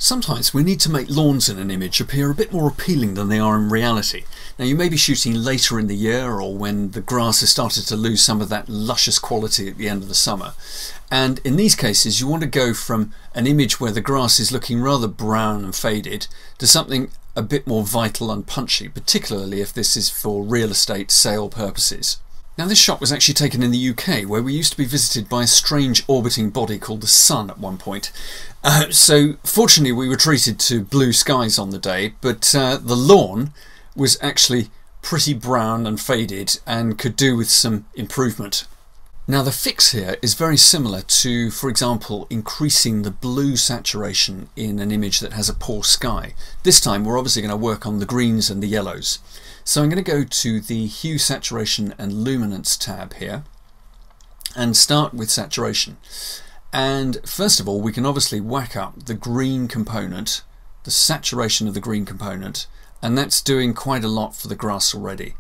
Sometimes we need to make lawns in an image appear a bit more appealing than they are in reality. Now, you may be shooting later in the year or when the grass has started to lose some of that luscious quality at the end of the summer. And in these cases you want to go from an image where the grass is looking rather brown and faded to something a bit more vital and punchy, particularly if this is for real estate sale purposes. Now, this shot was actually taken in the UK, where we used to be visited by a strange orbiting body called the Sun at one point. So fortunately we were treated to blue skies on the day, but the lawn was actually pretty brown and faded and could do with some improvement. Now, the fix here is very similar to, for example, increasing the blue saturation in an image that has a poor sky. This time we're obviously going to work on the greens and the yellows. So I'm going to go to the Hue, Saturation and Luminance tab here and start with saturation. And first of all, we can obviously whack up the green component, the saturation of the green component, and that's doing quite a lot for the grass already.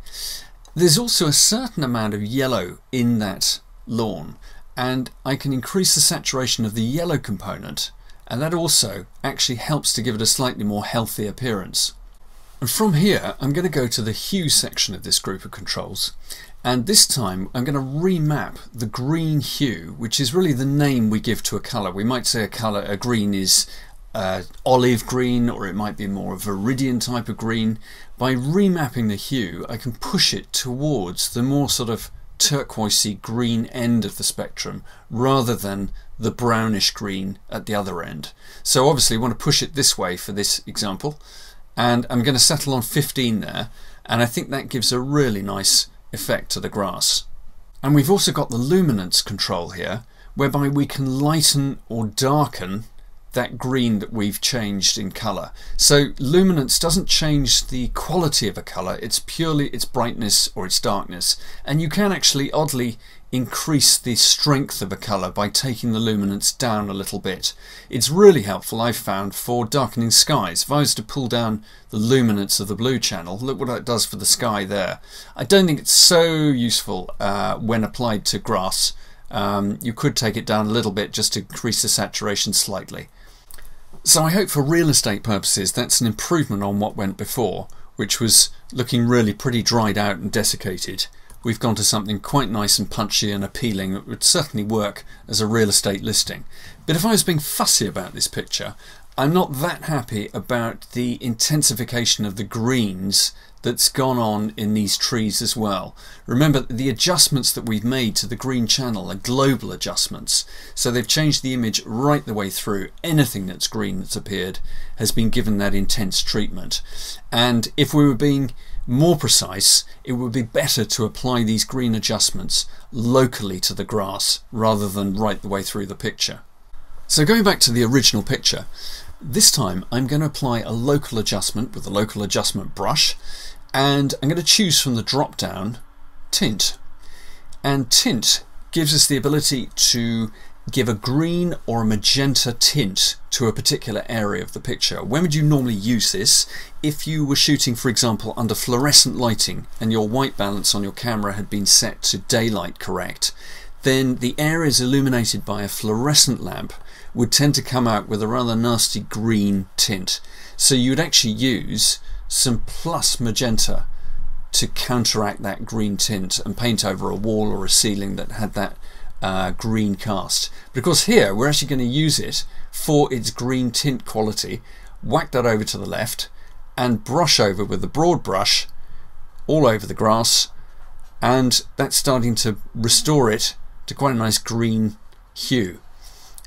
There's also a certain amount of yellow in that lawn, and I can increase the saturation of the yellow component, and that also actually helps to give it a slightly more healthy appearance. And from here I'm going to go to the hue section of this group of controls, and this time I'm going to remap the green hue, which is really the name we give to a colour. We might say a green is olive green, or it might be more a viridian type of green. By remapping the hue I can push it towards the more sort of turquoisey green end of the spectrum rather than the brownish green at the other end. So obviously I want to push it this way for this example, and I'm going to settle on 15 there, and I think that gives a really nice effect to the grass. And we've also got the luminance control here, whereby we can lighten or darken that green that we've changed in colour. So luminance doesn't change the quality of a colour, it's purely its brightness or its darkness, and you can actually oddly increase the strength of a colour by taking the luminance down a little bit. It's really helpful, I've found, for darkening skies. If I was to pull down the luminance of the blue channel, look what it does for the sky there. I don't think it's so useful when applied to grass. You could take it down a little bit just to increase the saturation slightly. So I hope for real estate purposes that's an improvement on what went before, which was looking really pretty dried out and desiccated. We've gone to something quite nice and punchy and appealing that would certainly work as a real estate listing. But if I was being fussy about this picture, I'm not that happy about the intensification of the greens that's gone on in these trees as well. Remember, the adjustments that we've made to the green channel are global adjustments, so they've changed the image right the way through. Anything that's green that's appeared has been given that intense treatment, and if we were being more precise, it would be better to apply these green adjustments locally to the grass rather than right the way through the picture. So going back to the original picture, this time I'm going to apply a local adjustment with the local adjustment brush, and I'm going to choose from the drop down Tint. And Tint gives us the ability to give a green or a magenta tint to a particular area of the picture. When would you normally use this? If you were shooting, for example, under fluorescent lighting and your white balance on your camera had been set to daylight correct, then the areas illuminated by a fluorescent lamp would tend to come out with a rather nasty green tint. So you would actually use some plus magenta to counteract that green tint and paint over a wall or a ceiling that had that green cast. But of course here we're actually going to use it for its green tint quality. Whack that over to the left and brush over with the broad brush all over the grass, and that's starting to restore it to quite a nice green hue.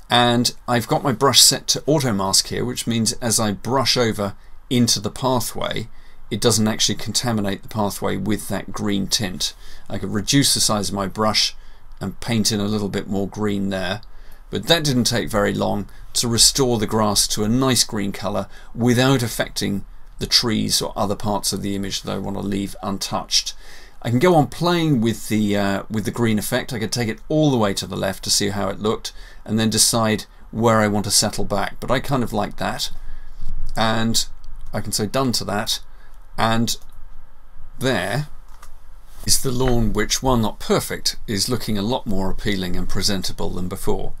And I've got my brush set to auto mask here, which means as I brush over into the pathway it doesn't actually contaminate the pathway with that green tint. I could reduce the size of my brush and paint in a little bit more green there, but that didn't take very long to restore the grass to a nice green colour without affecting the trees or other parts of the image that I want to leave untouched. I can go on playing with the green effect. I could take it all the way to the left to see how it looked and then decide where I want to settle back, but I kind of like that, and I can say done to that, and there is the lawn, which, while not perfect, is looking a lot more appealing and presentable than before.